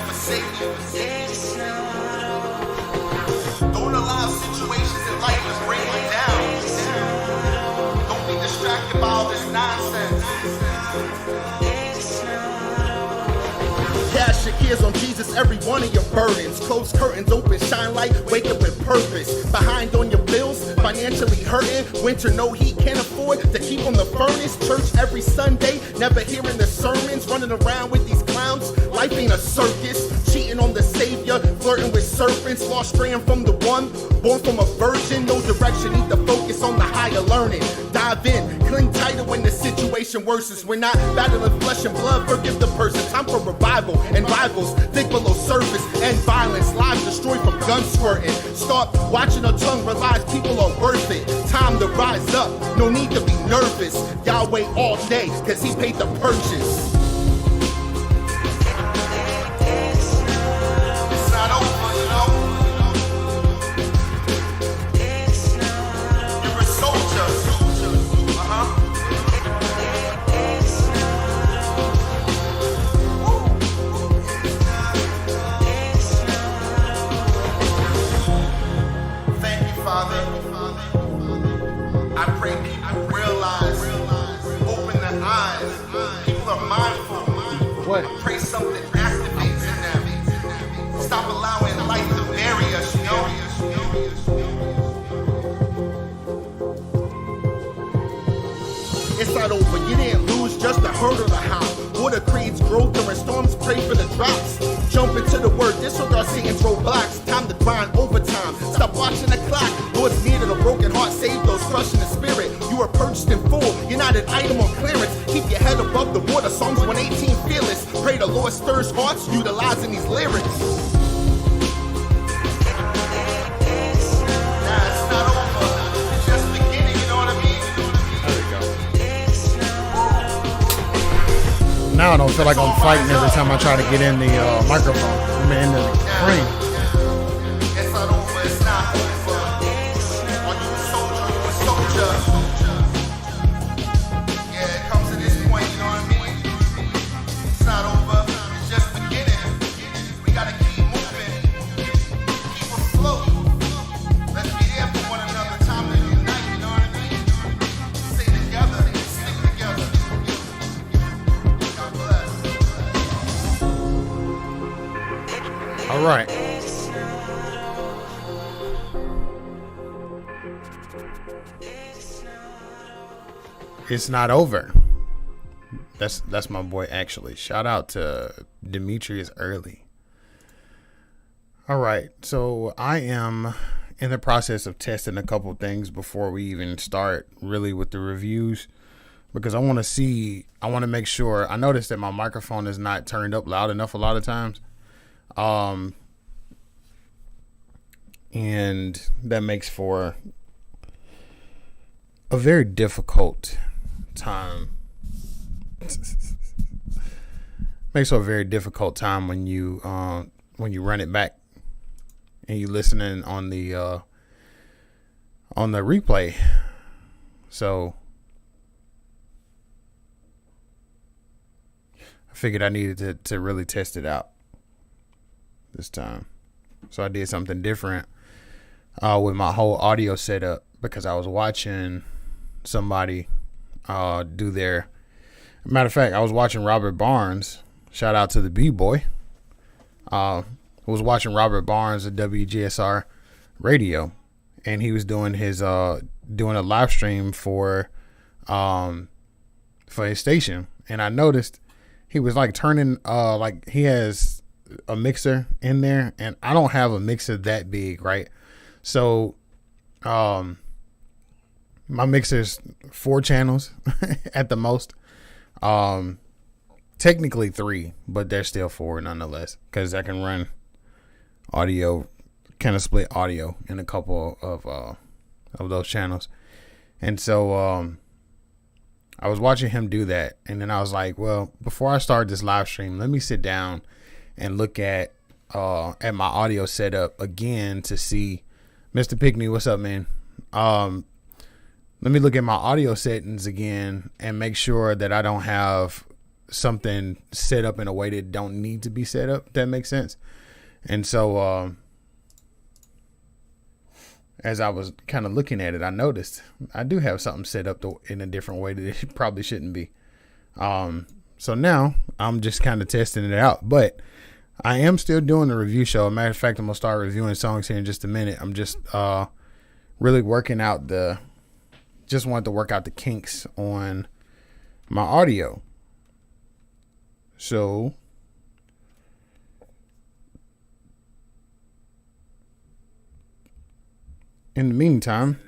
forsake you. Don't allow situations in life to bring you down. Don't be distracted by all this nonsense. Cast your cares on Jesus, every one of your burdens. Close curtains, open, shine light, wake up with purpose. Behind on your bills, financially hurting. Winter, no heat, can't afford to keep on the furnace. Church every Sunday, never hearing the sermons. Running around with these clowns, life ain't a circus. Cheating on the Savior, flirting with serpents. Lost straying from the one, born from a virgin. No direction, need to focus on the higher learning. Dive in, cling tighter when the situation worsens. We're not battling flesh and blood, forgive the person. Time for revival and rivals, thick below surface and violence, lives destroyed from gun squirting. Start watching our tongue, realize people are worth it. Time to rise up, no need to be nervous. Yahweh all day, cause he paid the purchase. It's not over, you know. You're a soldier. I pray people realize, open their eyes. People are mindful. What? I pray something activates in them. Stop allowing life to bury us, you know? It's not over. You didn't lose just the hurt or the how. Water creates growth during storms. Pray for the drops. Jump into the word. Disregard Satan's roadblocks. Time to grind overtime. Stop watching the clock. Lord's needed a broken heart. Save those crushed in the spirit. You are purchased in full. You're not an item on clearance. Keep your head above the water. Psalms 118 fearless. Pray the Lord stirs hearts. Utilizing these lyrics. Now I don't feel like I'm fighting every time I try to get in the microphone. I'm in the frame. It's not over, it's not over. Are you a soldier? You a soldier? Yeah, it comes to this point, you know what I mean? It's not over, it's just beginning. We gotta keep moving, keep afloat. Let's be there for one another. Time to unite, you know what I mean? Stay together, stick together. All right. It's not over. That's my boy, actually. Shout out to Demetrius Early. All right. So I am in the process of testing a couple things before we even start really with the reviews, because I want to make sure. I noticed that my microphone is not turned up loud enough a lot of times. And that makes for a very difficult time. Makes for a very difficult time when you run it back and you listening on the replay. So I figured I needed to really test it out this time. So I did something different with my whole audio setup, because I was watching somebody do their, matter of fact, I was watching Robert Barnes. Shout out to the B-boy. I was watching Robert Barnes at WGSR radio, and he was doing his doing a live stream for his station, and I noticed he was like turning like he has a mixer in there, and I don't have a mixer that big, right? So my mixer's 4 channels at the most, technically 3, but they're still 4 nonetheless, because I can run audio, kind of split audio in a couple of those channels. And so I was watching him do that, and then I was like, well, before I start this live stream, let me sit down and look at my audio setup again to see. Mr. Pickney, what's up, man? Let me look at my audio settings again and make sure that I don't have something set up in a way that don't need to be set up. If that makes sense. And so as I was kind of looking at it, I noticed I do have something set up in a different way that it probably shouldn't be. So now I'm just kind of testing it out, but I am still doing the review show. As a matter of fact, I'm going to start reviewing songs here in just a minute. I'm just really working out just wanted to work out the kinks on my audio. So in the meantime,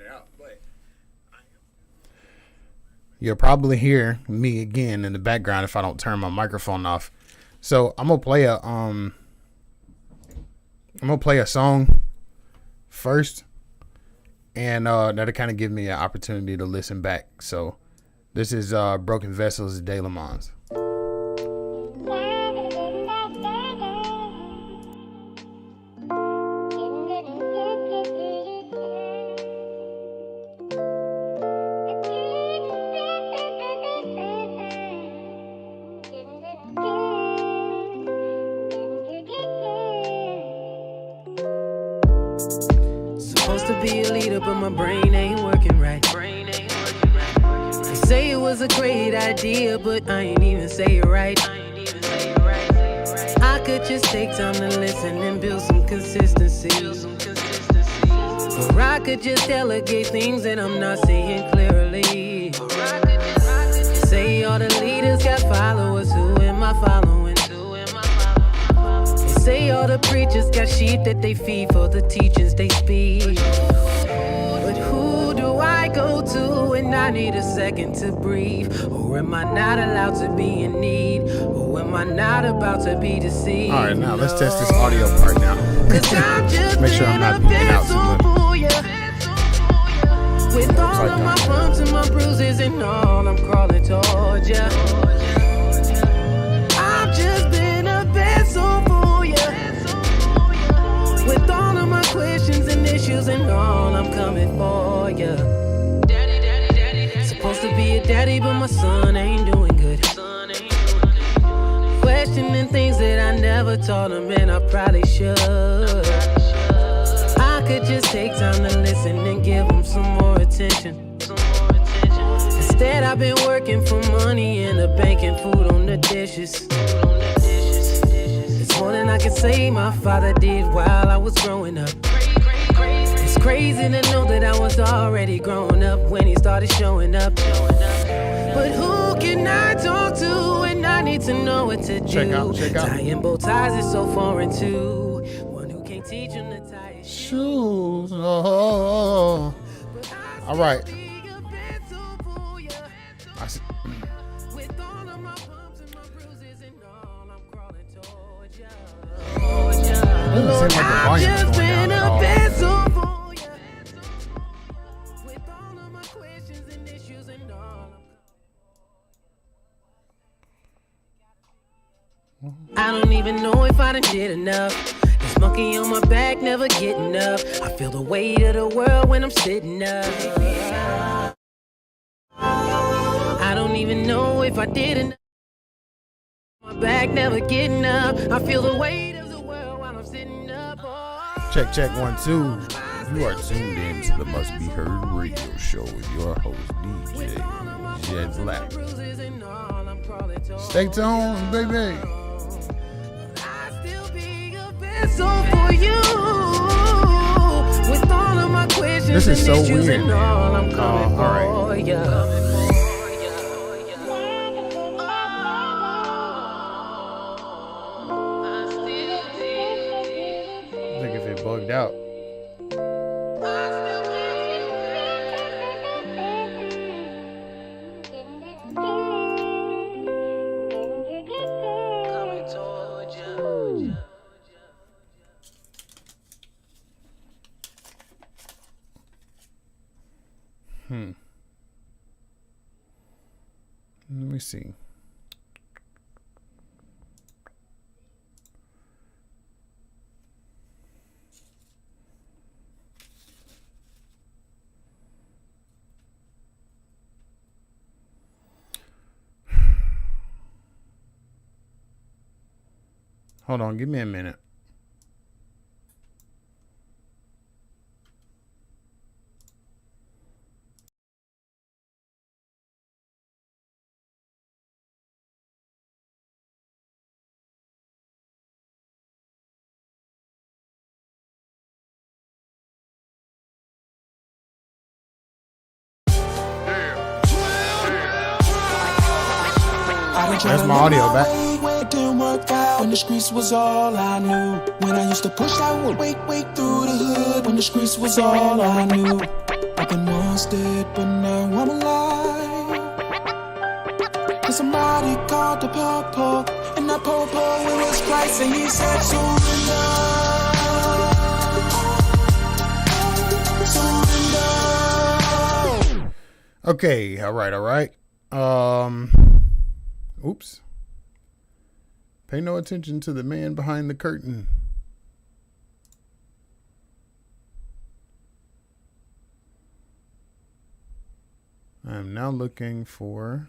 you'll probably hear me again in the background if I don't turn my microphone off. So I'm gonna play a song first, and that'll kind of give me an opportunity to listen back. So this is Broken Vessels de Le Mans. Supposed to be a leader, but my brain ain't working right. They say it was a great idea, but I ain't even say it right. I could just take time to listen and build some consistency. Or I could just delegate things that I'm not seeing clearly. Say all the leaders got followers, who am I following? Say all the preachers got sheep that they feed for the teachings they speak. But who do I go to when I need a second to breathe? Or am I not allowed to be in need? Or am I not about to be deceived? All right, now let's test this audio part now. Make sure I'm not being out too much. With all of my bumps and my bruises and all, I'm crawling towards ya. I've just been a vessel for ya. With all of my questions and issues and all, I'm coming for ya. Supposed to be a daddy, but my son ain't doing good. Questioning things that I never taught him, and I probably should. I could just take time to listen and give him some more attention. Instead, I've been working for money in the bank and food on the dishes. It's more than I can say my father did while I was growing up. It's crazy to know that I was already growing up when he started showing up. But who can I talk to when I need to know what to do? Check out. Tying bow ties is so foreign too. One who can't teach him to tie his Shoes. Oh. All right. With all of my bumps and my bruises and all, I'm crawling towards ya. Lord, I've just been a vessel for ya. With all of my questions and issues and all, I don't even know if I done did enough. This monkey on my back never getting up. I feel the weight of the world when I'm sitting up. I don't even know if I did enough. My back never getting up. I feel the weight of the world while I'm sitting up. Oh. Check 1 2. You are tuned in to the Must Be Heard radio show with your host DJ Jet Black. Stay tuned, baby. So for you, with all of my questions, this is so and issues weird, and man. all, I'm coming All right. for ya. I think if it bugged out. Let me see. Hold on, give me a minute. That's my audio back. It didn't work out when the streets was all I knew. When I used to push, I would wait through the hood. When the streets was all I knew. I've been once dead, but now I'm alive. Cause somebody called the po-po, and that po-po, it was Christ, and he said, surrender. Surrender. Okay, all right. Oops. Pay no attention to the man behind the curtain. I'm now looking for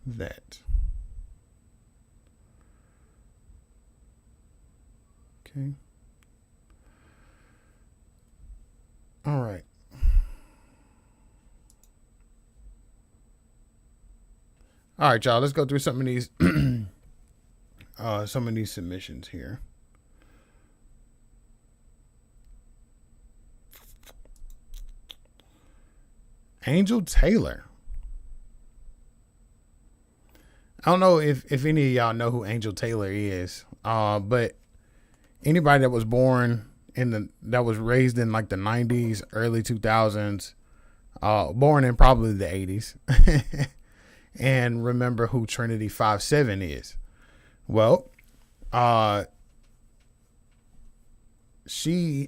that. Okay. All right. All right, y'all. Let's go through some of these submissions here. Angel Taylor. I don't know if any of y'all know who Angel Taylor is, but anybody that was born that was raised in like the 90s, early 2000s, born in probably the 80s, and remember who Trinity 5-7 is. Well,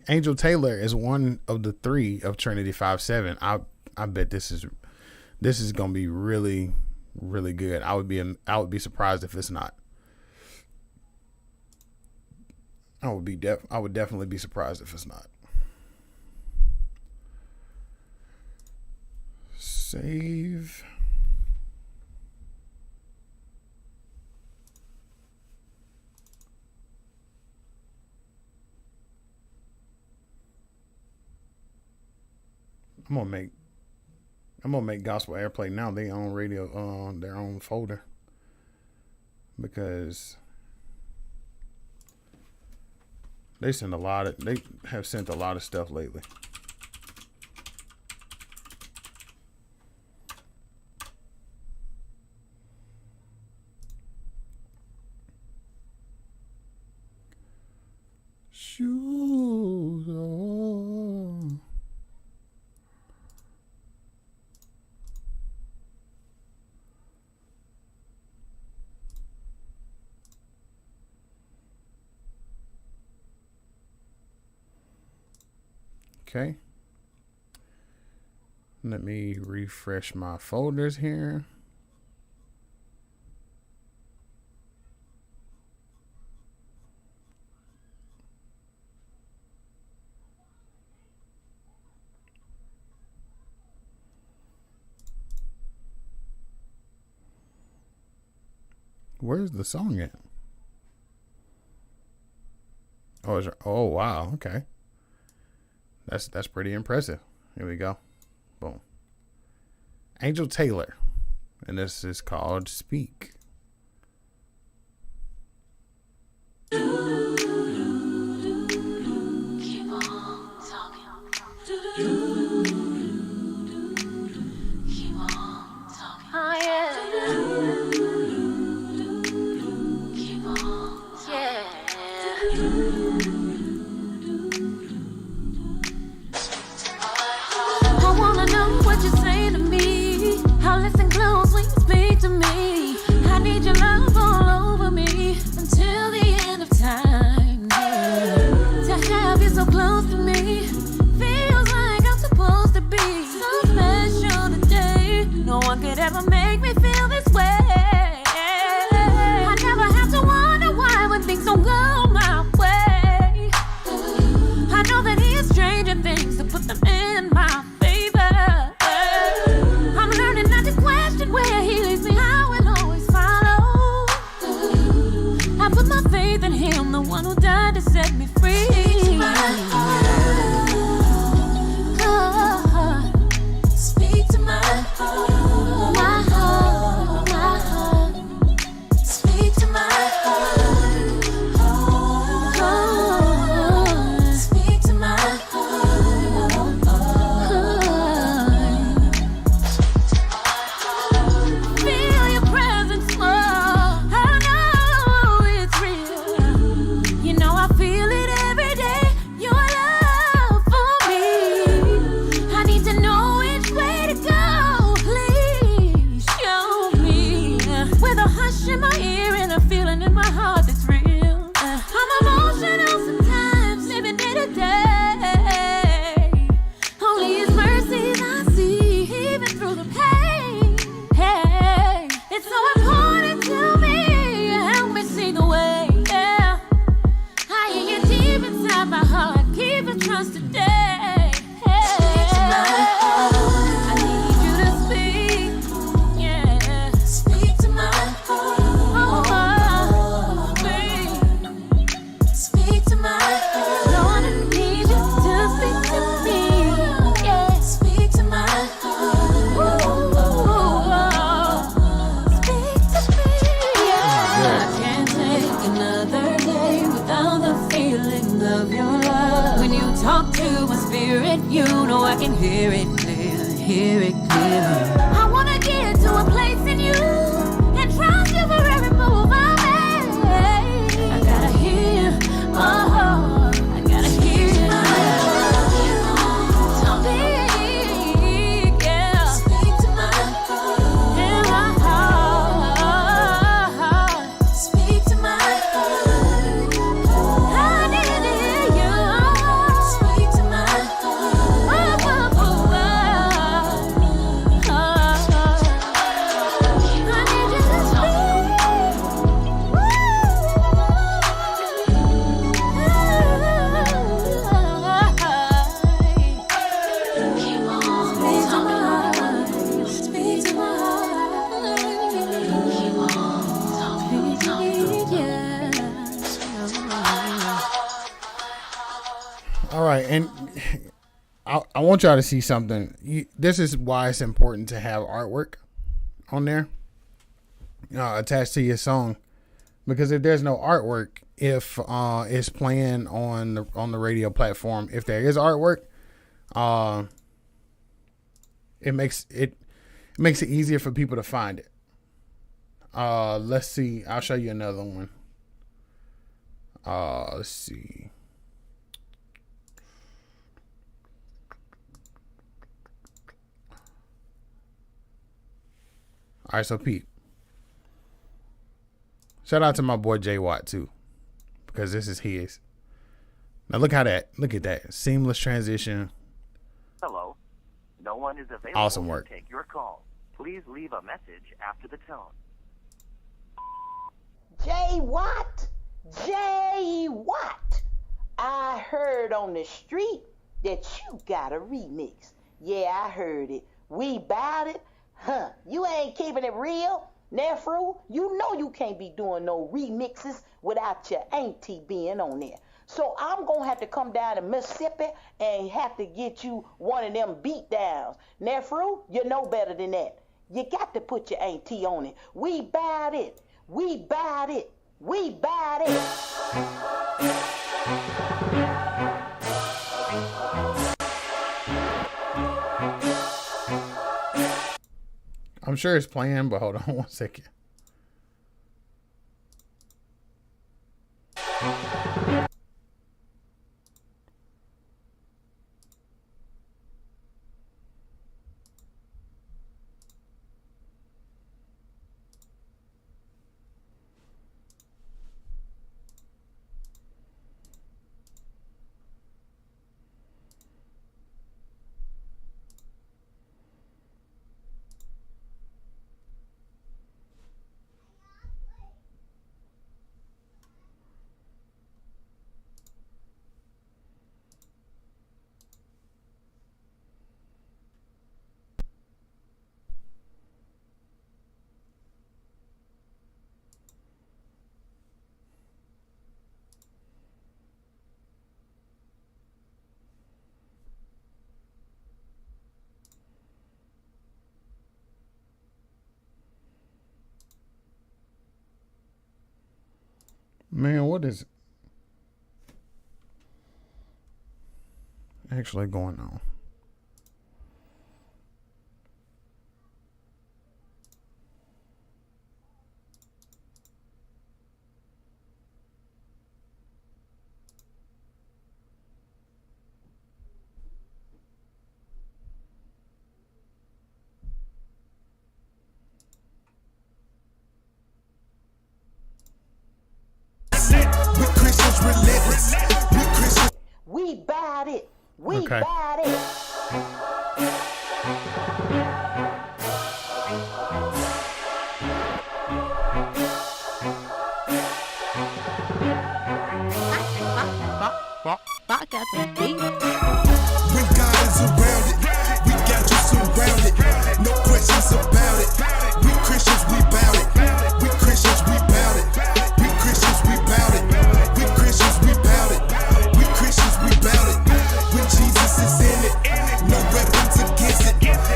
Angel Taylor is one of the three of Trinity 5-7. I bet this is gonna be really, really good. I would be surprised if it's not. I would definitely be surprised if it's not. Save. I'm gonna make Gospel Airplay now their own radio, their own folder, because they have sent a lot of stuff lately. Shoes on. Okay. Let me refresh my folders here. Where's the song at? Oh, wow. Okay. That's pretty impressive. Here we go. Boom. Angel Taylor. And this is called Speak. Keep on talking. Keep on talking. Oh, yeah. Keep on I wanna know what you say to me. I'll listen close when you speak to me. I need your love all over me until the end of time. Yeah. To have you so close to me feels like I'm supposed to be so special today. No one could ever make me feel this way. I never have to wonder why when things don't go my way. Put my faith in him, the one who died to set me free. Speak to my heart. Speak to my heart. My heart, my heart. Speak to my heart. Speak to my heart. Feel your presence more. I know it's real. You know I feel it every day. Your love for me. I need to know which way to go. Please show me. With a hush in my ear and a feeling in my heart that's real. I'm emotional sometimes, living day to day. Only His mercies I see, even through the pain. Hey, it's so important to me. Help me see the way. Yeah, I hear you deep inside my heart. Keep it trust today. Hey, I need you to speak. Yeah, speak to my heart. Speak to my heart. Lord, I need you to speak to me. Yeah, speak to my heart. Speak to me. Yeah, I can't take another day without the feeling of your love. When you talk to my spirit, you know I can hear it clear, hear it clearly. I wanna get to a place in you and trust you for every move I make. I gotta hear my heart. I gotta hear my heart. Speak, yeah. Speak to my heart. In my heart. Speak to my heart. I need to hear you. Speak to my heart. I need you to speak. Speak to my heart. All right, and I want y'all to see something. This is why it's important to have artwork on there attached to your song, because if there's no artwork, if it's playing on the radio platform, if there is artwork, it makes it easier for people to find it. Let's see. I'll show you another one. Let's see. All right, so Pete. Shout out to my boy Jay Watt too, because this is his. Now look at that seamless transition. Hello. No one is available Awesome work. to take your call. Please leave a message after the tone. Jay Watt? Jay Watt? I heard on the street that you got a remix. Yeah, I heard it. We bout it? Huh, you ain't keeping it real? Nefru, you know you can't be doing no remixes without your auntie being on there. So I'm gonna have to come down to Mississippi and have to get you one of them beat downs. Nefru, you know better than that. You got to put your auntie on it. We bout it. We bout it. We bout it. I'm sure it's playing, but hold on one second. Man, what is actually going on? We bout it. We Okay. bout it. Fuck out the beat. When God is around it, we got you surrounded. No questions about it. We Christians, we bout it. We Christians, we bout it. We Christians, we bout it. We Christians, we bout it. We Christians, we bout it. When Jesus is in it, no weapons against it.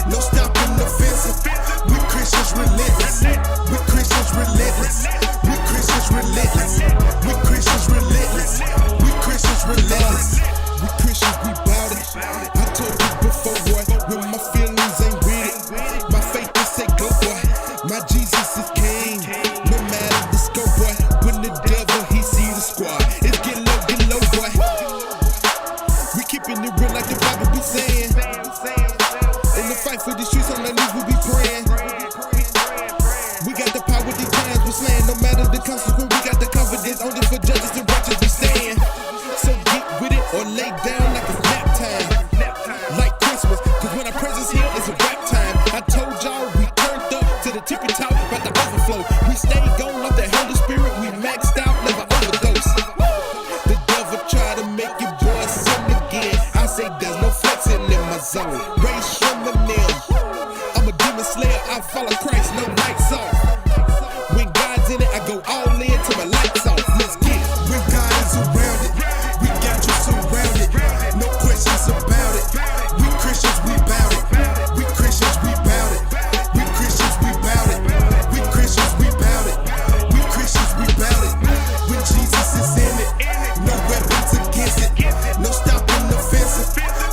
No stopping the offensive. We Christians relentless. We Christians relentless. We Christians relentless. We Christians relentless. We Christians relentless. We Christians, we bout it. I told you before, boy, when my feelings ain't with it, my faith is say go, boy. My Jesus is king, no matter the scope, boy. When the devil he see the squad, it's get low, boy. We keeping it real like the Bible be saying. In the fight for the streets on our knees, we be praying. We got the power, the times we slaying. No matter the consequence, we got the confidence. Only for justice and righteous we stand. So get with it or lay down like it's nap time. Like Christmas, cause when our presence here is a rap time. I told y'all we turned up to the tippy top, about the overflow. We stayed going off the Holy Spirit, we maxed out, never overdose. The devil try to make you boys sin again. I say there's no flexing in my zone. Race from the nail. I'm a demon slayer, I follow Christ, no lights off. When God's in it, I go all in till my lights off. Let's get it. When God is around it, we got you surrounded. No questions about it. We Christians, we bout it. We Christians, we bout it. We Christians, we bout it. We Christians, we bout it. We Christians, we bout it. When Jesus is in it, no weapons against it. No stopping the offensive.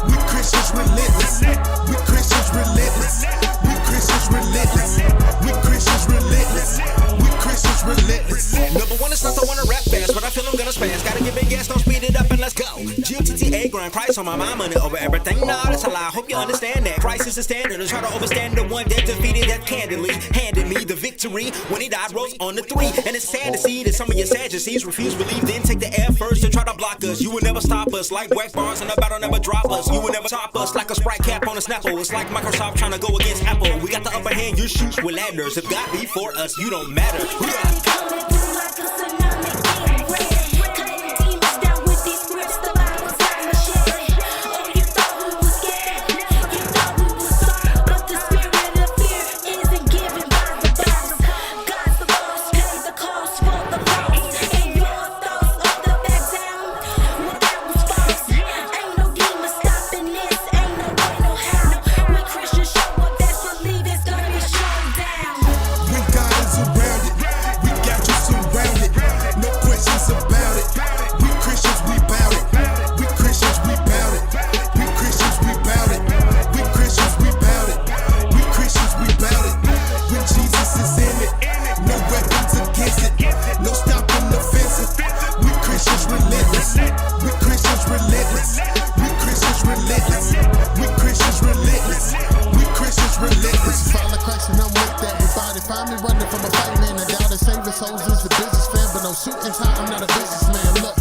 We Christians relentless. We Christians relentless. We Christians relentless. We Christians relentless. We Christians relentless. Number one, it's not the one to rap fast, but I feel I'm gonna spaz. Gotta give big gas, don't speed it up and let's go. GOTTA, grind Christ on my mind, money over everything. Nah, that's a lie. Hope you understand that. Christ is the standard. And try to overstand the one that defeated that candidly handed me the victory when he died, rose on the 3. And it's sad to see that some of your Sadducees refuse to believe, then take the air first and try to block us. You will never stop us like whack bars and the battle never drop us. You will never top us like a Sprite cap on a Snapple. It's like Microsoft trying to go against Apple. We got the upper hand, you shoot with ladders. If God be for us, you don't matter. Coming through like a tsunami, getting ready. Cutting demons down with these scripts, the Bible's like machete. Oh, you thought we was scared, you thought we was soft, but the spirit of fear isn't given by the boss. God's the boss, pay the cost for the loss. And your thoughts of the back down, well that was false. Ain't no demon stopping this, ain't no way, no how. When Christians show up, best believe it's gonna be showdown. When God is around it, we got you surrounded. No questions about it. We Christians, we bout it. We Christians, we bout it. We Christians, we bout it. We Christians, we bout it. We Christians, we bout it. When Jesus is in it, no weapons against it. No stopping the offensive. We Christians relentless. We Christians relentless. We Christians relentless. We Christians relentless. We Christians relentless. Follow Christ and I'm with everybody. Find me running from a fight, man. The God that saved us souls is the business fan, but no suit and tie. I'm not a businessman. Look,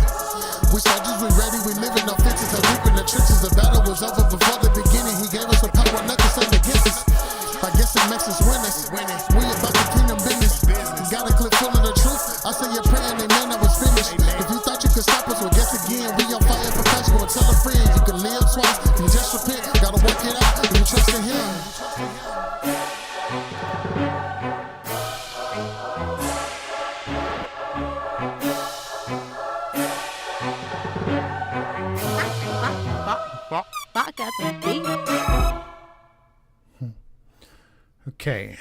we soldiers, we ready, we living no fences. I'm deep in the trenches. The battle was over before the beginning. He gave us the power, nothing stand against us. I guess it makes us winners. We about the kingdom business. Got a clip full of the truth. I say your prayer and amen, I was finished. If you thought you could stop us, well, guess again. We on fire for Christ. Go and tell a friend you can live twice. You just repent. Gotta work it out. You trust in Him. Fuck out the beat. Okay.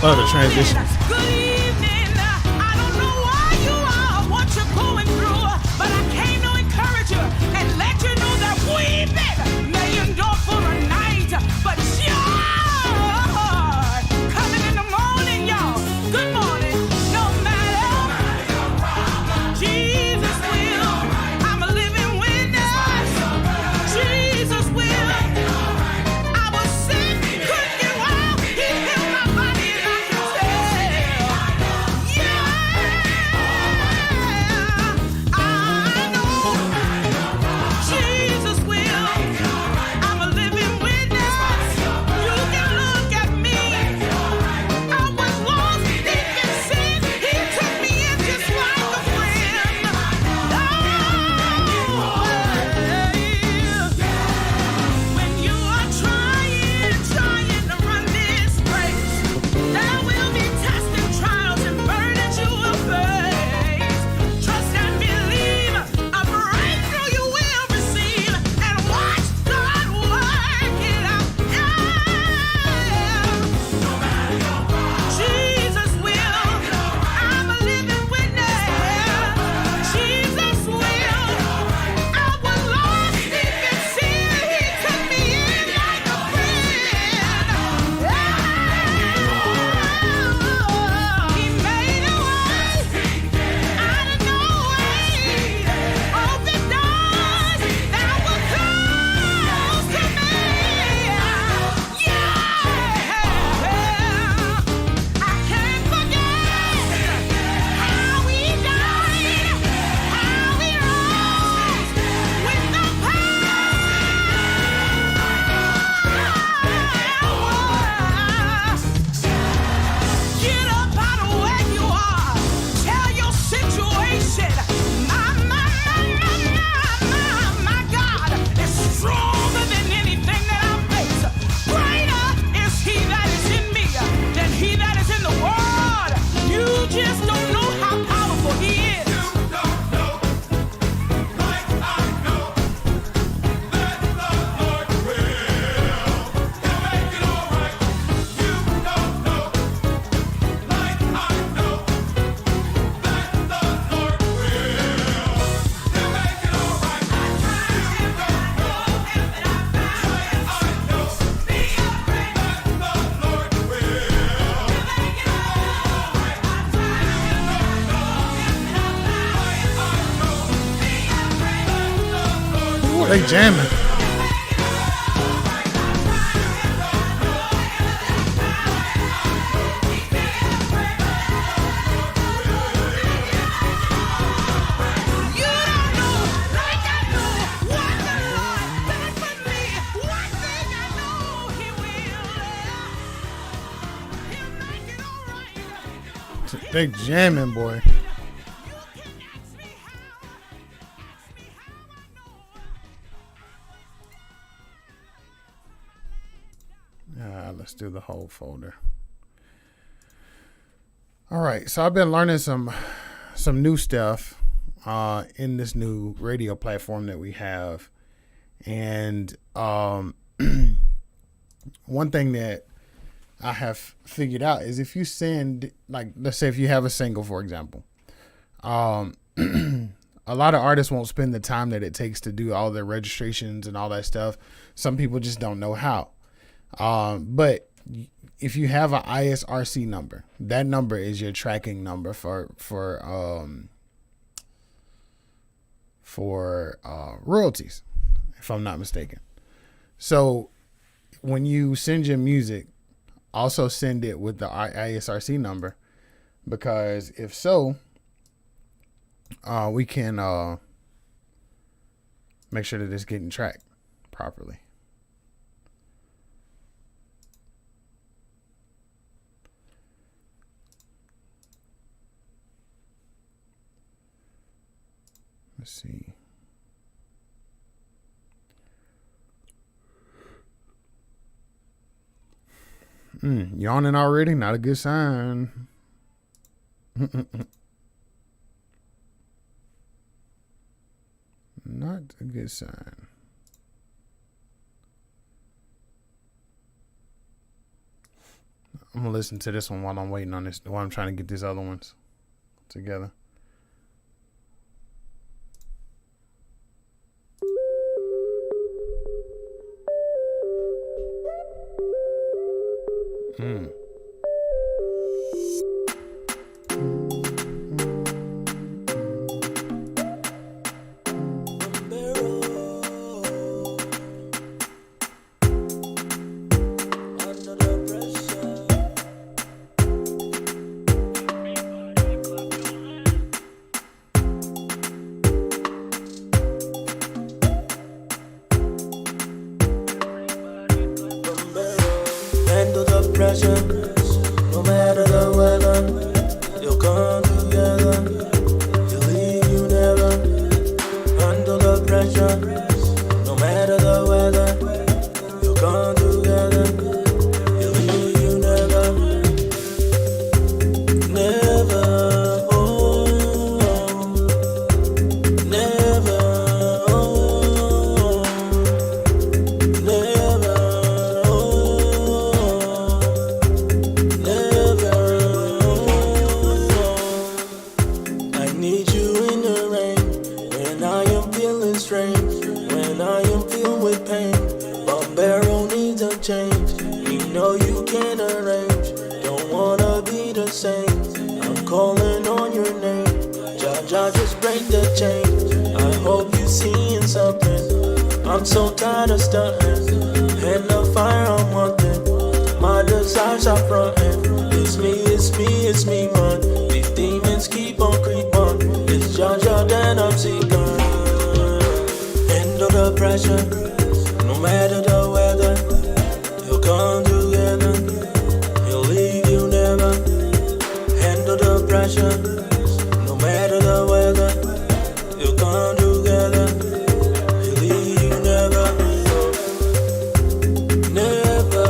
Oh, the transitions. Good evening. I don't know why you are, what you're going through, but I came to encourage you and let you know that weeping may endure for a night, but joy coming in the morning, y'all. Good morning. No matter your problem, Jesus will. I'm a living witness. Jesus will. I was sick, couldn't get well. He healed my body and I can tell. Yeah, I know Jesus will. I'm a living witness. You can look at me. I was lost, deep in sin. He took me in just like a friend. When you are trying to run this race, there will be tests and trials and burdens you will face. Trust and believe, a breakthrough you will receive, and watch God work it out. Jesus will. I'm a living witness. Jesus will. I was lost deep in sin. He took me in like a friend. He made a way out of no way. Open doors that were closed to me. I can't forget how he died, how he rose with the power. Get up out of where you are. Tell your situation. My God is stronger than anything that I face. Greater is he that is in me than he that is in the world. You just don't know how powerful he is. Ooh, they jamming. You don't know, like I know, what the Lord done for me. One thing I know, he will. He'll make it all right. They jamming, boy. You can ask me how. Let's do the whole folder. All right, so I've been learning some new stuff in this new radio platform that we have, and one thing that I have figured out is if you send, like, let's say if you have a single, for example, a lot of artists won't spend the time that it takes to do all their registrations and all that stuff. Some people just don't know how. But if you have an ISRC number, that number is your tracking number for royalties, if I'm not mistaken. So when you send your music, also send it with the ISRC number, because if so, we can make sure that it's getting tracked properly. Let's see. Yawning already? Not a good sign. Not a good sign. I'm gonna listen to this one while I'm waiting on this. While I'm trying to get these other ones together. Handle the pressure, no matter the weather. You'll come together, you leave, you never. Handle the pressure, no matter the weather. You'll come together, you leave, you never. Never, oh, never, oh, never, I need you in the rain when I am feeling strange, when I am filled with pain. Bombero needs a change. You know you can arrange. Don't wanna be the same. I'm calling on your name. Jaja, just break the chain. I hope you seeing something. I'm so tired of stunting. And the fire I'm wanting. My desires are fronting. It's me, it's me, it's me, man. These demons keep on creeping. It's Jaja that I'm seeking. Handle the pressure, no matter the weather. You'll come together, you'll leave, you never. Handle the pressure, no matter the weather. You'll come together, you leave, you never. Never,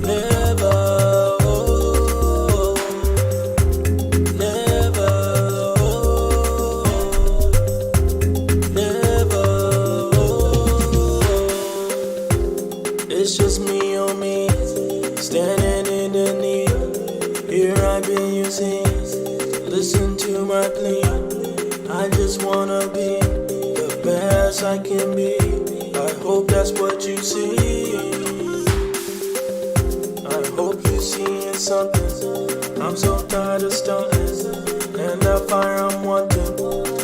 never, never, never. It's just me on me, standing in the need. Here I've been using, listen to my plea. I just wanna be the best I can be. I hope that's what you see. I hope you seeing something. I'm so tired of stunting, and that fire I'm wanting.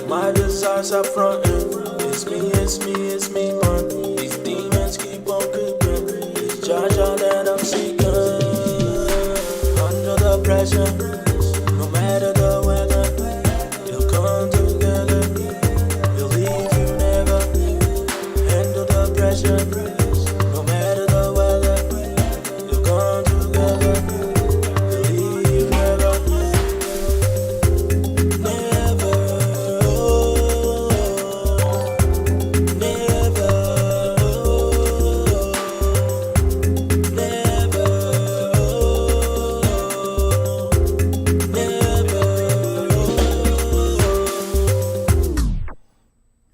My desires are fronting. It's me, it's me, it's me, man. These demons keep on creeping. It's Jaja that I'm seeking. Under the pressure, no matter the weather. You'll come together, you'll leave, you never. Handle the pressure, no matter the weather. You'll come together, you'll leave, you never. Never, oh, never, oh, never,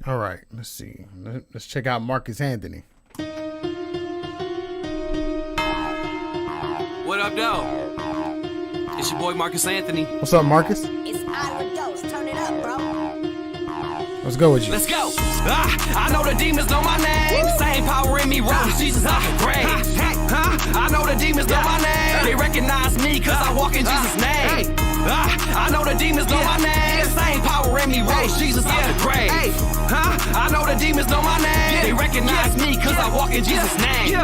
All right, let's see. Let's check out Marcus Anthony. What up, though? It's your boy Marcus Anthony. What's up, Marcus? It's Ira Dose. Turn it up, bro. Let's go with you. Let's go. I know the demons know my name. Same power in me, rose Jesus out the grave. I know the demons know my name. They recognize me cause I walk in Jesus' name. I know the demons know my name. Same power in me, rose Jesus out the grave. I know the demons know my name. They recognize me cause I walk in Jesus' name.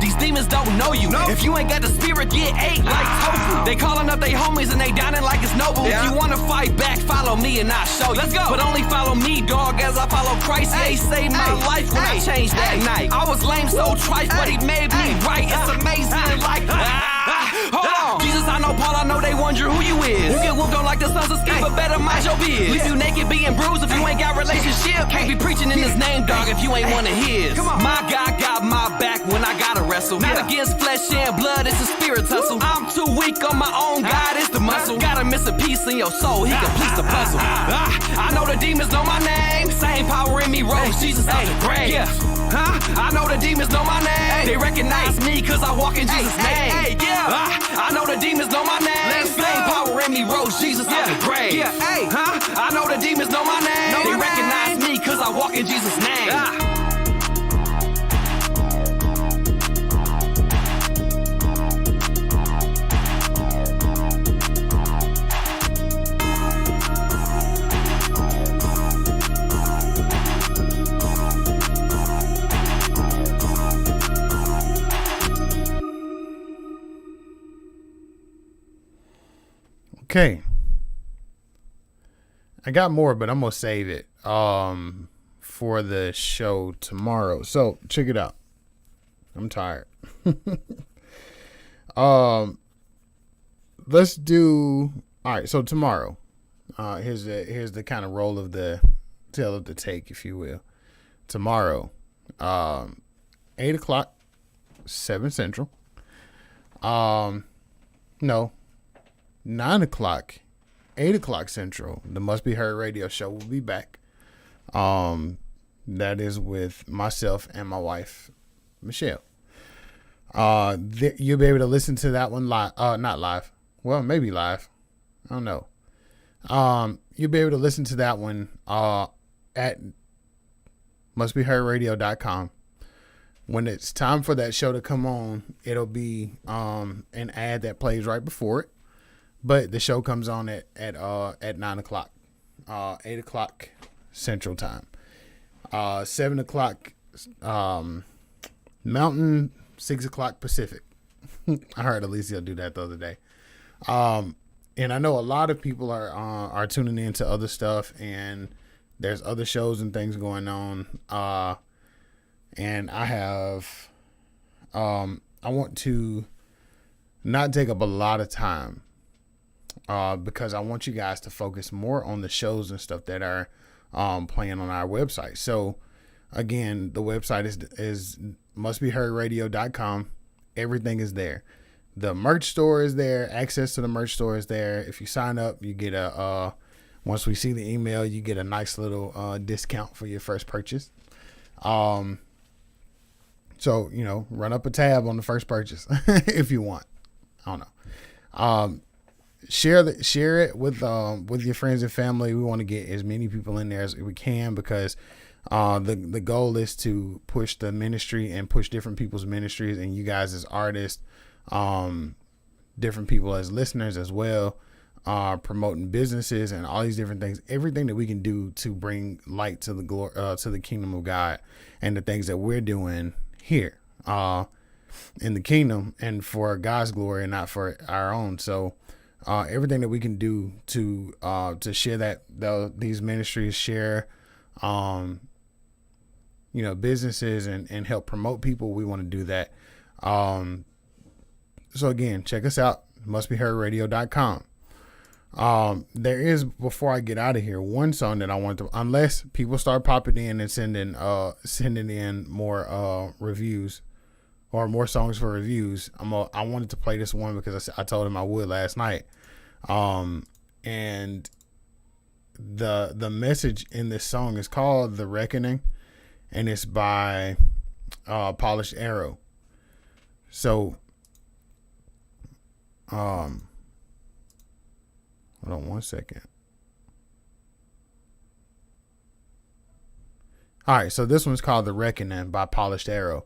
These demons don't know you. If you ain't got the spirit, get ate like tofu. They calling up they homies and they downing like it's noble. If you wanna fight back, follow me and I'll show you. Let's go. But only follow me, dog, as I follow Christ. Yeah, he saved my life when I changed that night. I was lame, so trife, but he made me right. It's amazing, like hold on. Jesus, I know Paul, I know they wonder who you is. You get whooped on like the sons of Sceva, but better mind your biz. Leave you naked, being bruised if you ain't got relationship. Can't be preaching in his name, dog, if you ain't one of his. My God got my back when I gotta wrestle. Not against flesh and blood, it's a spirit tussle. I'm too weak on my own, God is the muscle. Gotta miss a piece in your soul, he completes the puzzle. I know the demons know my name. Same power in me, rose Jesus out the grave. I know the demons know my name. They recognize me cause I walk in Jesus' name. I know the demons know my name. Flame power in me rose Jesus out the grave. I know the demons know my name. They recognize me cause I walk in Jesus' name. Okay. I got more, but I'm going to save it for the show tomorrow. So, check it out. I'm tired. Let's do... All right, so tomorrow. Here's the kind of roll of the tail of the take, if you will. Tomorrow, 8 o'clock, 7 Central. No. 9 o'clock, 8 o'clock Central, the Must Be Heard radio show will be back. That is with myself and my wife, Michelle. You'll be able to listen to that one live. Not live. Well, maybe live. I don't know. You'll be able to listen to that one at mustbeheardradio.com. When it's time for that show to come on, it'll be an ad that plays right before it. But the show comes on at 9 o'clock, 8 o'clock Central Time, 7 o'clock Mountain, 6 o'clock Pacific. I heard Alicia do that the other day. And I know a lot of people are tuning into other stuff, and there's other shows and things going on. And I have, I want to not take up a lot of time. Because I want you guys to focus more on the shows and stuff that are playing on our website. So, again, the website is mustbeheardradio.com. Everything is there. The merch store is there. Access to the merch store is there. If you sign up, you get once we see the email, you get a nice little discount for your first purchase. So, run up a tab on the first purchase if you want. I don't know. Share it with your friends and family. We want to get as many people in there as we can because the goal is to push the ministry and push different people's ministries and you guys as artists, different people as listeners as well, promoting businesses and all these different things. Everything that we can do to bring light to the glory to the kingdom of God and the things that we're doing here in the kingdom and for God's glory and not for our own. So. Everything that we can do to share these ministries, share, businesses and help promote people. We want to do that. So again, check us out. mustbeheardradio.com. There is, before I get out of here, one song that I want to, unless people start popping in and sending in more reviews. Or more songs for reviews. I wanted to play this one because I told him I would last night. And the message in this song is called "The Reckoning," and it's by Polished Arrow. So, hold on one second. All right, so this one's called "The Reckoning" by Polished Arrow.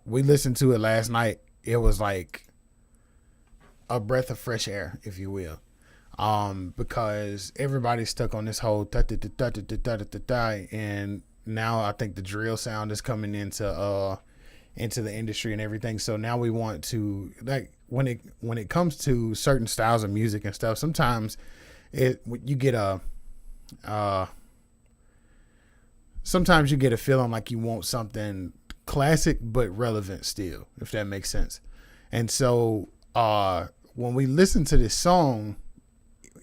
We listened to it last night. It was like a breath of fresh air, if you will. Because everybody's stuck on this whole and now I think the drill sound is coming into the industry and everything. So now we want to, like, when it comes to certain styles of music and stuff, sometimes you get a feeling like you want something classic but relevant still, if that makes sense. And so when we listened to this song,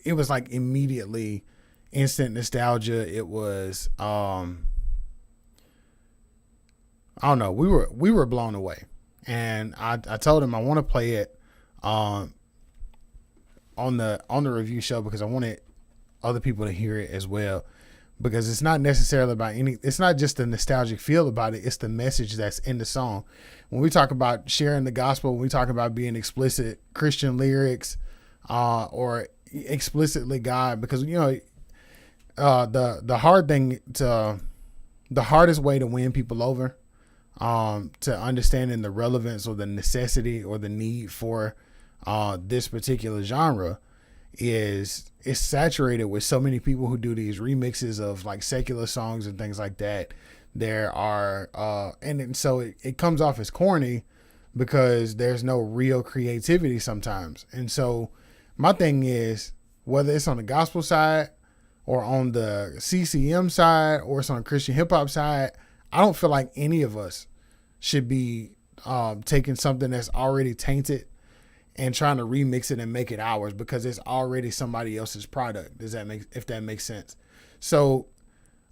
it was like immediately instant nostalgia. It was I don't know, we were blown away. And I told him I want to play it on the review show because I wanted other people to hear it as well. because it's not necessarily about it's not just the nostalgic feel about it. It's the message that's in the song. When we talk about sharing the gospel, when we talk about being explicit Christian lyrics, or explicitly God, because, the hardest way to win people over, to understanding the relevance or the necessity or the need for, this particular genre, is it's saturated with so many people who do these remixes of like secular songs and things like that. There are and so it comes off as corny because there's no real creativity sometimes. And so my thing is, whether it's on the gospel side or on the CCM side or it's on the Christian hip hop side, I don't feel like any of us should be taking something that's already tainted and trying to remix it and make it ours because it's already somebody else's product. If that makes sense? So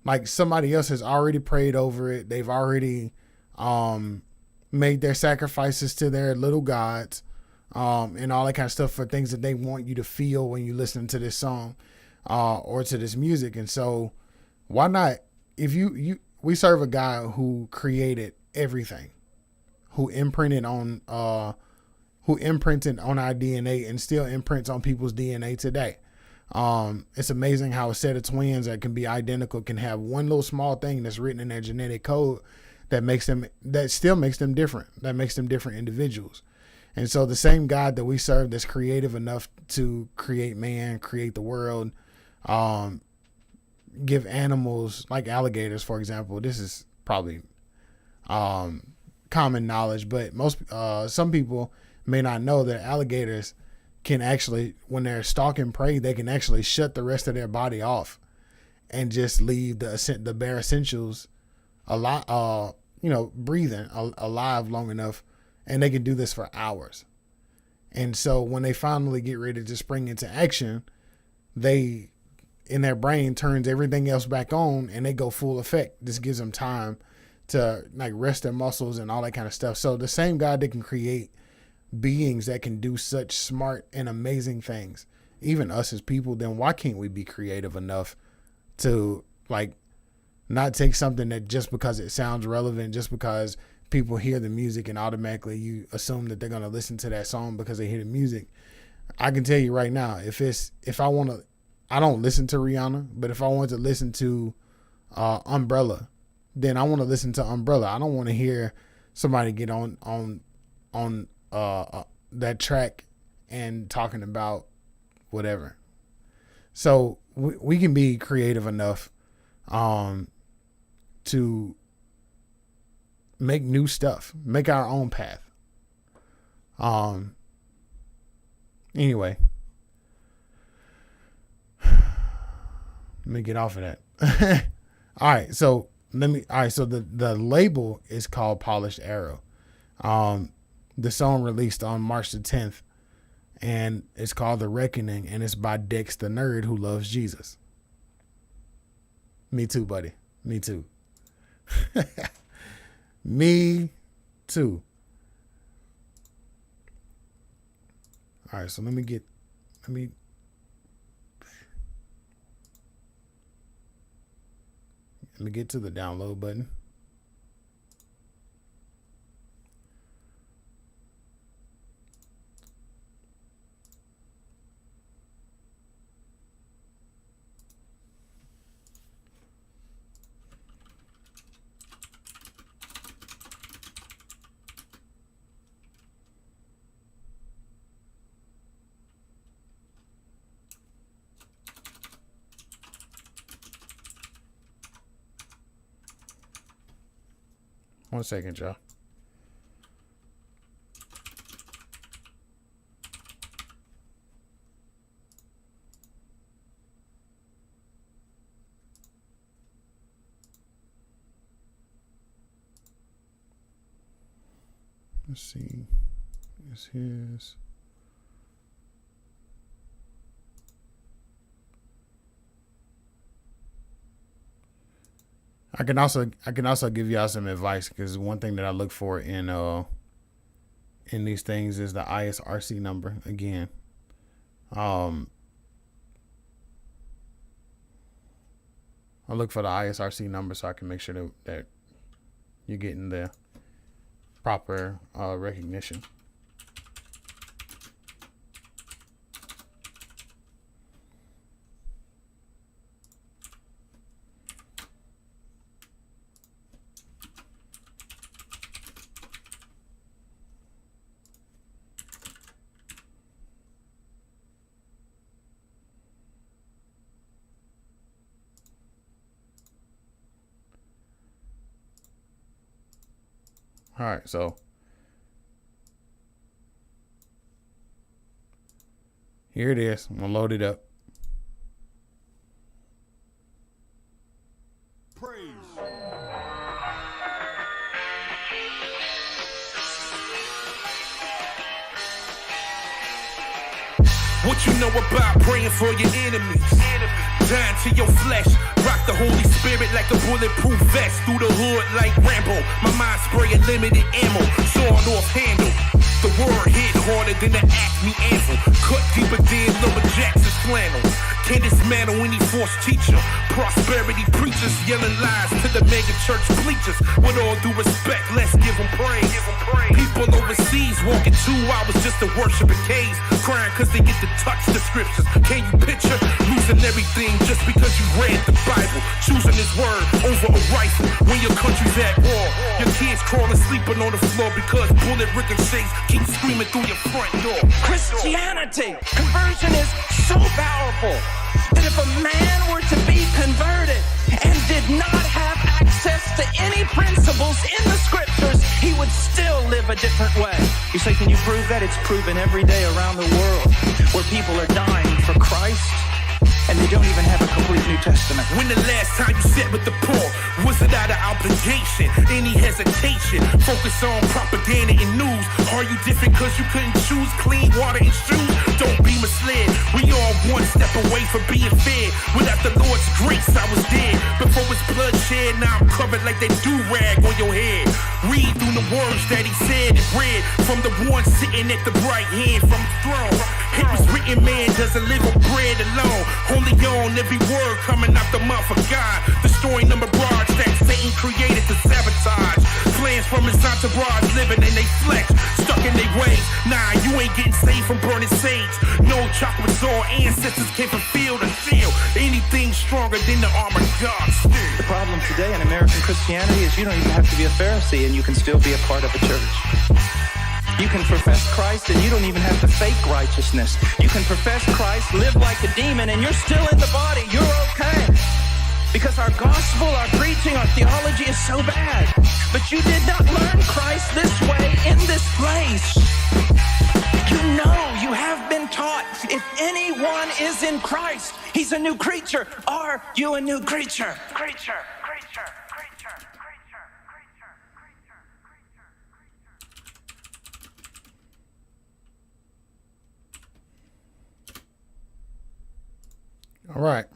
like somebody else has already prayed over it. They've already made their sacrifices to their little gods, and all that kind of stuff for things that they want you to feel when you listen to this song, or to this music. And so why not, if we serve a God who created everything, who imprinted on our DNA and still imprints on people's DNA today. It's amazing how a set of twins that can be identical can have one little small thing that's written in their genetic code that still makes them different, that makes them different individuals. And so the same God that we serve that's creative enough to create man, create the world, give animals like alligators, for example. This is probably common knowledge, but some people may not know that alligators can actually, when they're stalking prey, they can actually shut the rest of their body off and just leave the bare essentials alive, breathing alive long enough, and they can do this for hours. And so when they finally get ready to spring into action, they, in their brain, turns everything else back on and they go full effect. This gives them time to like rest their muscles and all that kind of stuff. So the same God that can create beings that can do such smart and amazing things, even us as people, then why can't we be creative enough to like not take something that just because it sounds relevant, just because people hear the music and automatically you assume that they're going to listen to that song because they hear the music. I can tell you right now, I don't listen to Rihanna, but if I want to listen to Umbrella, then I want to listen to Umbrella. I don't want to hear somebody get on that track and talking about whatever. So we can be creative enough to make new stuff, make our own path. Anyway, let me get off of that. All right. So the label is called Polished Arrow. The song released on March the 10th, and it's called The Reckoning, and it's by Dex the Nerd who loves Jesus. Me too, buddy. Me too. Me too. All right, so let me get to the download button. One second, y'all. Let's see. This is. I can also give y'all some advice, because one thing that I look for in these things is the ISRC number again. I look for the ISRC number so I can make sure that you're getting the proper recognition. All right, so here it is. I'm gonna load it up. Praise. What you know about praying for your enemies? Dying to your flesh. Rock the Holy Spirit like a bulletproof vest. Through the hood like Rambo. My mind spray a limited ammo. Sawed off handle. The word hit harder than the Acme anvil. Cut deeper than Lower Jackson's flannel. Can't dismantle any false teacher. Prosperity preachers yelling lies to the mega church bleachers. With all due respect, let's give them praise. People overseas walking 2 hours just to worship in caves. Crying cause they get to touch the scriptures. Can you picture losing everything just because you read the Bible? Choosing his word over a rifle when your country's at war. Your kids crawling, sleeping on the floor because bullet ricochets keep screaming through your front door. Christianity, conversion is so powerful that if a man were to be converted and did not have access to any principles in the scriptures, he would still live a different way. You say, can you prove that? It's proven every day around the world where people are dying for Christ and they don't even have a complete New Testament. When the last time you sat with the poor, was it out of obligation? Any hesitation? Focus on propaganda and news. Are you different cause you couldn't choose clean water and shoes? Don't be misled. We all one step away from being fed. Without the Lord's grace, I was dead. Before it's bloodshed, now I'm covered like that do-rag on your head. Read through the words that he said and read from the one sitting at the right hand from the throne. It was written, man doesn't live on bread alone. Only on every word coming out the mouth of God. Destroying the mirage that Satan created to sabotage. Plans from his entourage living in their flesh, stuck in their ways. Nah, you ain't getting saved from burning sage. No chocolate saw ancestors can fulfill the shield. Anything stronger than the armor of God still. The problem today in American Christianity is you don't even have to be a Pharisee and you can still be a part of a church. You can profess Christ and you don't even have to fake righteousness. You can profess Christ, live like a demon, and you're still in the body. You're okay. Because our gospel, our preaching, our theology is so bad. But you did not learn Christ this way in this place. You know, you have been taught if anyone is in Christ, he's a new creature. Are you a new creature? Creature. All right.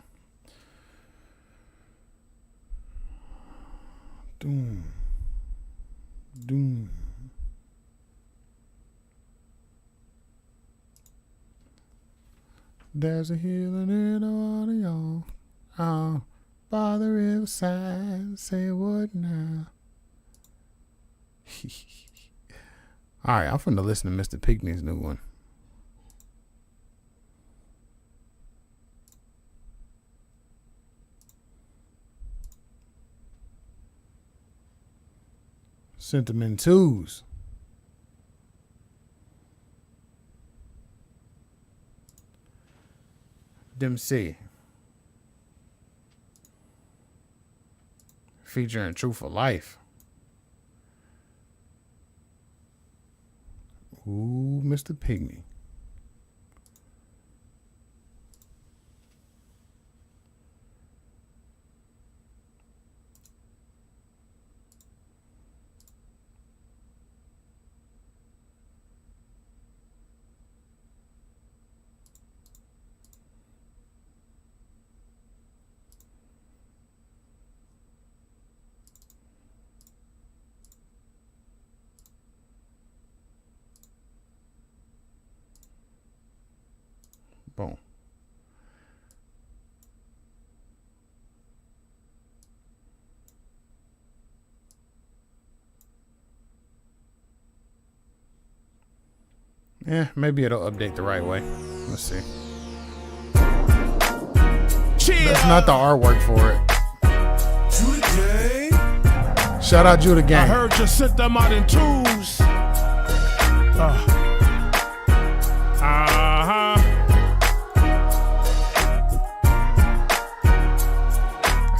Doom. There's a healing in the water, y'all. Oh, by the riverside, say what now? All right, I'm finna listen to Mr. Pinkney's new one. Sentimentals. Them see. Featuring Truthful Life. Ooh, Mr. Pinkney. Boom. Yeah, maybe it'll update the right way. Let's see. That's not the artwork for it. Judah Gang. Shout out Judah Gang. I heard you sent them out in twos.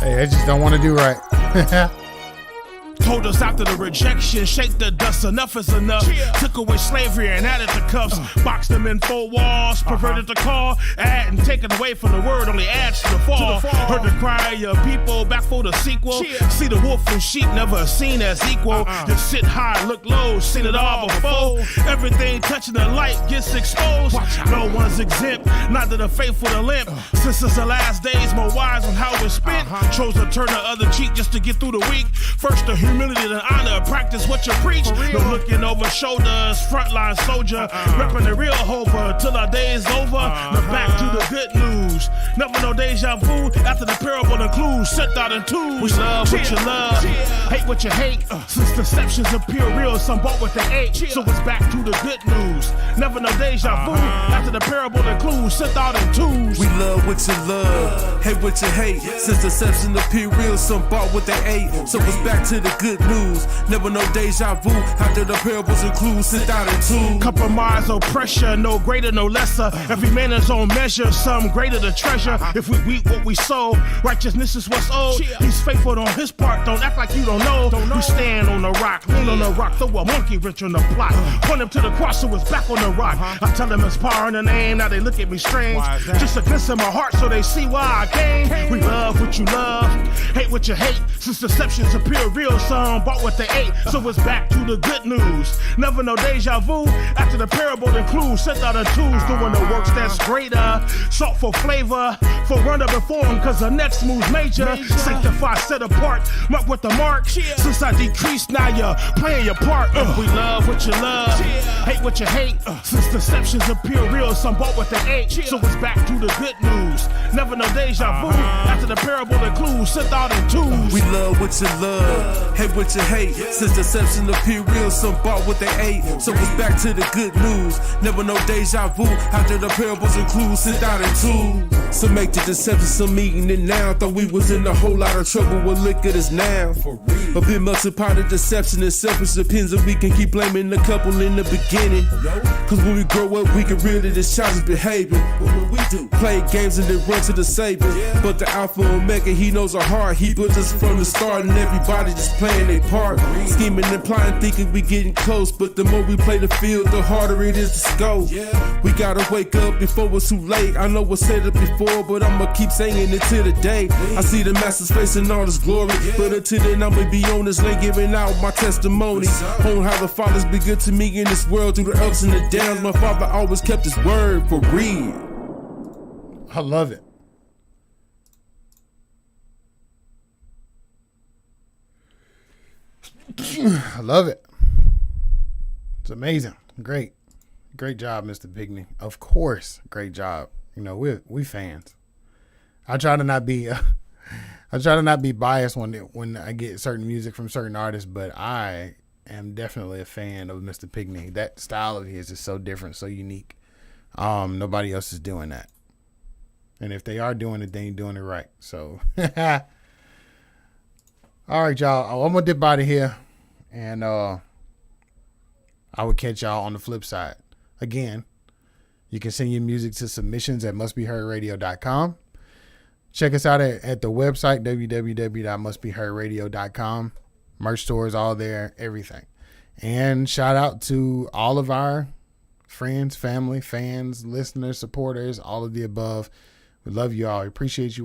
Hey, I just don't want to do right. Told us after the rejection, shake the dust, enough is enough. Took away slavery and added the cuffs. Boxed them in 4 walls, perverted the call. Add and taken away from the word only adds to the fall. Heard the cry of people, back for the sequel. See the wolf and sheep never seen as equal. Just sit high, look low, seen it all before. Everything touching the light gets exposed. No one's exempt, neither the faithful the limp. Since it's the last days, more wise on how it's spent. Chose to turn the other cheek just to get through the week. First the humility, the honor, practice what you preach. No looking over shoulders, frontline soldier. Repping the real hoper till our day is over. Now back to the good news. Never no deja vu after the parable includes sent out in twos. We love what you love, hate what you hate. Since deceptions appear real, some bought what they ate. So it's back to the good news. Never no deja vu after the parable includes sent out in twos. We love what you love, hate what you hate. Since deception appear real, some bought what they ate. So it's back to the good news. Never no deja vu after the parables include sent out in twos. Compromise or pressure, no greater, no lesser. Every man his own measure, some greater the treasure. If we reap what we sow, righteousness is what's owed. He's faithful on his part, don't act like you don't know. We stand on the rock, lean on the rock, throw a monkey wrench on the plot. Point him to the cross so it's back on the rock. I tell them it's power in the name, now they look at me strange. Just a glimpse in my heart so they see why I came. We love what you love, hate what you hate. Since deceptions appear real, some bought what they ate. So it's back to the good news. Never no deja vu after the parable includes sent out of twos. Doing the works that's greater, salt for flavor, for run up before him cause the next move's major. Sanctify, set apart, mark with the mark. Since I decreased, now you're playing your part. We love what you love, hate what you hate. Since deceptions appear real, some bought what they ate. So it's back to the good news. Never no deja vu after the parable includes sent out in twos. We love what you love, hate what you hate. Since deception appear real, some bought what they ate. So it's back to the good news. Never no deja vu after the parables include sent out in twos. Some make the deception, some eating it now. Thought we was in a whole lot of trouble, well look at us now. A bit melted pot of deception and selfish opinions, and we can keep blaming the couple in the beginning. Cause when we grow up, we can really just childish behavior. What we do? Play games and then run to the savior. But the Alpha and Omega, he knows our heart. He built us from the start, and everybody just playing their part. Scheming and plotting, thinking we getting close, but the more we play the field, the harder it is to score. We gotta wake up before it's too late. I know I said it before, but I'ma keep saying it till the day I see the master's face in all his glory. But until then, I'ma be on this lane giving out my testimony on how the Father's been good to me in this world through the ups and the downs. My Father always kept his word for real. I love it. I love it. It's amazing. Great job, Mr. Pigney. Of course, great job. You know, we fans. I try to not be biased when I get certain music from certain artists, but I am definitely a fan of Mr. Pigney. That style of his is so different, so unique. Nobody else is doing that. And if they are doing it, they ain't doing it right. So, all right, y'all. I'm gonna dip out of here, and I will catch y'all on the flip side. Again, you can send your music to submissions@mustbeheardradio.com. Check us out at the website, www.mustbeheardradio.com. Merch stores, all there, everything. And shout out to all of our friends, family, fans, listeners, supporters, all of the above. We love you all. We appreciate you.